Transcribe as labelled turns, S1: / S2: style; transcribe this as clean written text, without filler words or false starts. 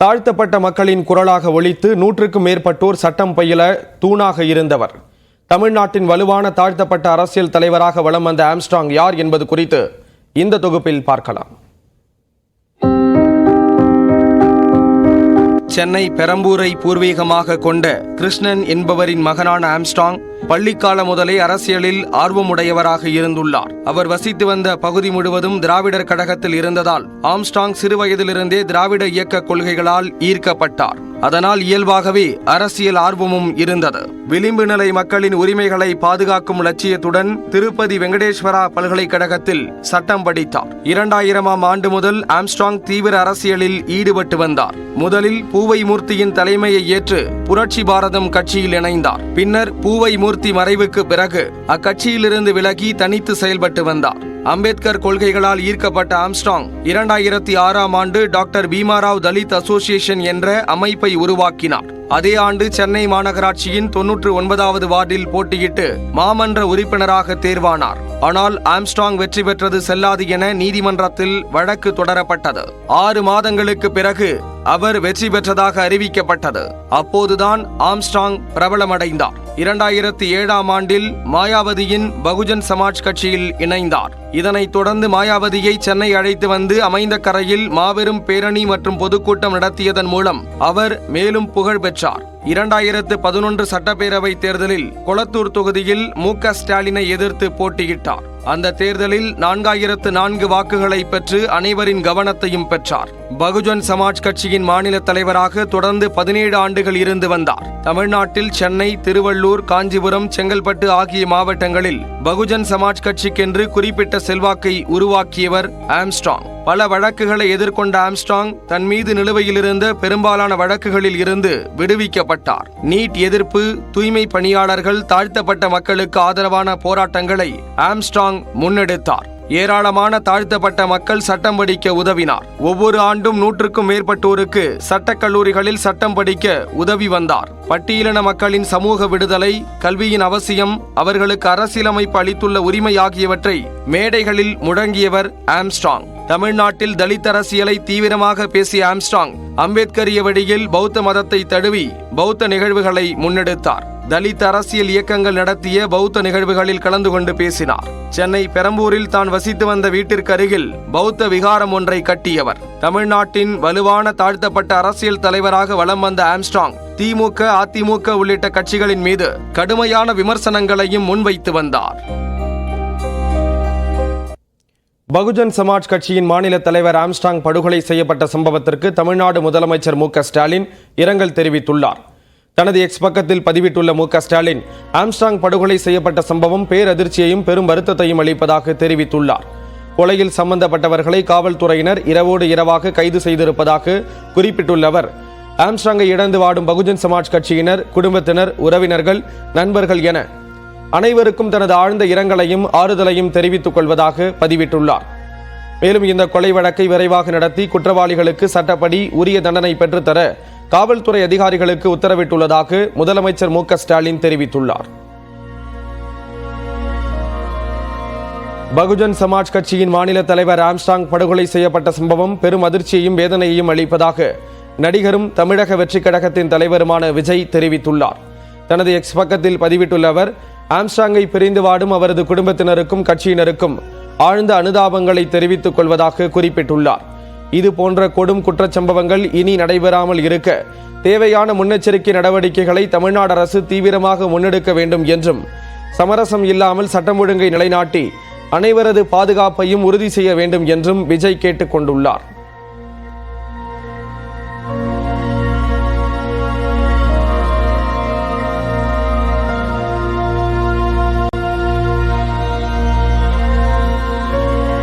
S1: தாழ்த்தப்பட்ட மக்களின் குரலாக ஒலித்து 100க்கும் மேற்பட்டோர் சட்டம் பயில தூணாக இருந்தவர். தமிழ்நாட்டின் வலுவான தாழ்த்தப்பட்ட அரசியல் தலைவராக வலம் வந்த ஆம்ஸ்ட்ராங் யார் என்பது குறித்து இந்த தொகுப்பில் பார்க்கலாம். சென்னை பெரம்பூரை பூர்வீகமாக கொண்ட கிருஷ்ணன் என்பவரின் மகனான ஆம்ஸ்ட்ராங் பள்ளிக்கால முதலே அரசியலில் ஆர்வமுடையவராக இருந்துள்ளார். அவர் வசித்து வந்த பகுதி முழுவதும் திராவிடர் கழகத்தில் இருந்ததால் ஆம்ஸ்ட்ராங் சிறுவயதிலிருந்தே திராவிட இயக்க கொள்கைகளால் ஈர்க்கப்பட்டார். அதனால் இயல்பாகவே அரசியல் ஆர்வமும் இருந்தது. விளிம்பு நிலை மக்களின் உரிமைகளை பாதுகாக்கும் லட்சியத்துடன் திருப்பதி வெங்கடேஸ்வரா பல்கலைக்கழகத்தில் சட்டம் படித்தார். 2000ஆம் ஆண்டு முதல் ஆம்ஸ்ட்ராங் தீவிர அரசியலில் ஈடுபட்டு வந்தார். முதலில் பூவை மூர்த்தியின் தலைமையை ஏற்று புரட்சி பாரதம் கட்சியில் இணைந்தார். பின்னர் பூவை மூர்த்தி மறைவுக்கு பிறகு அக்கட்சியிலிருந்து விலகி தனித்து செயல்பட்டு வந்தார். அம்பேத்கர் கொள்கைகளால் ஈர்க்கப்பட்ட ஆம்ஸ்ட்ராங் 2006ஆம் ஆண்டு டாக்டர் பீமாராவ் தலித் அசோசியேஷன் என்ற அமைப்பை உருவாக்கினார். அதே ஆண்டு சென்னை மாநகராட்சியின் 99வது வார்டில் போட்டியிட்டு மாமன்ற உறுப்பினராக தேர்வானார். ஆனால் ஆம்ஸ்ட்ராங் வெற்றி பெற்றது செல்லாது என நீதிமன்றத்தில் வழக்கு தொடரப்பட்டது. 6 மாதங்களுக்கு பிறகு அவர் வெற்றி பெற்றதாக அறிவிக்கப்பட்டது. அப்போதுதான் ஆம்ஸ்ட்ராங் பிரபலமடைந்தார். 2007ஆம் ஆண்டில் மாயாவதியின் பகுஜன் சமாஜ் கட்சியில் இணைந்தார். இதனைத் தொடர்ந்து மாயாவதியை சென்னை அழைத்து வந்து அமைந்த கரையில் மாபெரும் பேரணி மற்றும் பொதுக்கூட்டம் நடத்தியதன் மூலம் அவர் மேலும் புகழ் பெற்றார். 2011 சட்டப்பேரவை தேர்தலில் கொளத்தூர் தொகுதியில் மு.க. ஸ்டாலினை எதிர்த்து போட்டியிட்டார். அந்த தேர்தலில் 4004 வாக்குகளை பெற்று அனைவரின் கவனத்தையும் பெற்றார். பகுஜன் சமாஜ் கட்சியின் மாநில தலைவராக தொடர்ந்து 17 ஆண்டுகள் இருந்து வந்தார். தமிழ்நாட்டில் சென்னை, திருவள்ளூர், காஞ்சிபுரம், செங்கல்பட்டு ஆகிய மாவட்டங்களில் பகுஜன் சமாஜ் கட்சிக்கென்று குறிப்பிட்ட செல்வாக்கை உருவாக்கியவர் ஆம்ஸ்ட்ராங். பல வழக்குகளை எதிர்கொண்ட ஆம்ஸ்ட்ராங் தன் மீது நிலுவையில் இருந்த பெரும்பாலான வழக்குகளில் இருந்து விடுவிக்கப்பட்டார். நீட் எதிர்ப்பு, தூய்மை பணியாளர்கள், தாழ்த்தப்பட்ட மக்களுக்கு ஆதரவான போராட்டங்களை ஆம்ஸ்ட்ராங் முன்னெடுத்தார். ஏராளமான தாழ்த்தப்பட்ட மக்கள் சட்டம் படிக்க உதவினார். ஒவ்வொரு ஆண்டும் 100க்கும் மேற்பட்டோருக்கு சட்டக்கல்லூரிகளில் சட்டம் படிக்க உதவி வந்தார். பட்டியலின மக்களின் சமூக விடுதலை, கல்வியின் அவசியம், அவர்களுக்கு அரசியலமைப்பு அளித்துள்ள உரிமை ஆகியவற்றை மேடைகளில் முழங்கியவர் ஆம்ஸ்ட்ராங். தமிழ்நாட்டில் தலித் அரசியலை தீவிரமாக பேசிய ஆம்ஸ்ட்ராங் அம்பேத்கரிய வழியில் பௌத்த மதத்தை தழுவி பௌத்த நிகழ்வுகளை முன்னெடுத்தார். தலித் அரசியல் இயக்கங்கள் நடத்திய பௌத்த நிகழ்வுகளில் கலந்து கொண்டு பேசினார். சென்னை பெரம்பூரில் தான் வசித்து வந்த வீட்டிற்கு அருகில் பௌத்த விகாரம் ஒன்றை கட்டியவர். தமிழ்நாட்டின் வலுவான தாழ்த்தப்பட்ட அரசியல் தலைவராக வலம் வந்த ஆம்ஸ்ட்ராங் திமுக, அதிமுக உள்ளிட்ட கட்சிகளின் மீது கடுமையான விமர்சனங்களையும் முன்வைத்து வந்தார். பகுஜன் சமாஜ் கட்சியின் மாநில தலைவர் ஆம்ஸ்ட்ராங் படுகொலை செய்யப்பட்ட சம்பவத்திற்கு தமிழ்நாடு முதலமைச்சர் மு.க. ஸ்டாலின் இரங்கல் தெரிவித்துள்ளார். தனது எக்ஸ் பக்கத்தில் பதிவிட்டுள்ள மு.க. ஸ்டாலின் ஆம்ஸ்ட்ராங் படுகொலை செய்யப்பட்ட சம்பவம் பேரதிர்ச்சியையும் பெரும் வருத்தத்தையும் அளிப்பதாக தெரிவித்துள்ளார். கொலையில் சம்பந்தப்பட்டவர்களை காவல்துறையினர் இரவோடு இரவாக கைது செய்திருப்பதாக குறிப்பிட்டுள்ள அவர் ஆம்ஸ்ட்ராங்கை இழந்து வாடும் பகுஜன் சமாஜ் கட்சியினர், குடும்பத்தினர், உறவினர்கள், நண்பர்கள் என அனைவருக்கும் தனது ஆழ்ந்த இரங்கலையும் ஆறுதலையும் தெரிவித்துக் கொள்வதாக பதிவிட்டுள்ளார். மேலும் இந்த கொலை வழக்கை விரைவாக நடத்தி குற்றவாளிகளுக்கு சட்டப்படி உரிய தண்டனை பெற்றுத்தர காவல்துறை அதிகாரிகளுக்கு உத்தரவிட்டுள்ளதாக முதலமைச்சர் மு.க. ஸ்டாலின் தெரிவித்துள்ளார். பகுஜன் சமாஜ் கட்சியின் மாநில தலைவர் ஆம்ஸ்ட்ராங் படுகொலை செய்யப்பட்ட சம்பவம் பெரும் அதிர்ச்சியையும் வேதனையையும் அளிப்பதாக நடிகரும் தமிழக வெற்றிக் கழகத்தின் தலைவருமான விஜய் தெரிவித்துள்ளார். தனது எக்ஸ் பக்கத்தில் பதிவிட்டுள்ள அவர் ஆம்ஸ்ட்ராங்கை பிரிந்து வாடும் அவரது குடும்பத்தினருக்கும் கட்சியினருக்கும் ஆழ்ந்த அனுதாபங்களை தெரிவித்துக் கொள்வதாக குறிப்பிட்டுள்ளார். இது போன்ற கொடும் குற்றச்சம்பவங்கள் இனி நடைபெறாமல் இருக்க தேவையான முன்னெச்சரிக்கை நடவடிக்கைகளை தமிழ்நாடு அரசு தீவிரமாக முன்னெடுக்க வேண்டும் என்றும், சமரசம் இல்லாமல் சட்டம் ஒழுங்கை நிலைநாட்டி அனைவரது பாதுகாப்பையும் உறுதி செய்ய வேண்டும் என்றும் விஜய் கேட்டுக் கொண்டுள்ளார்.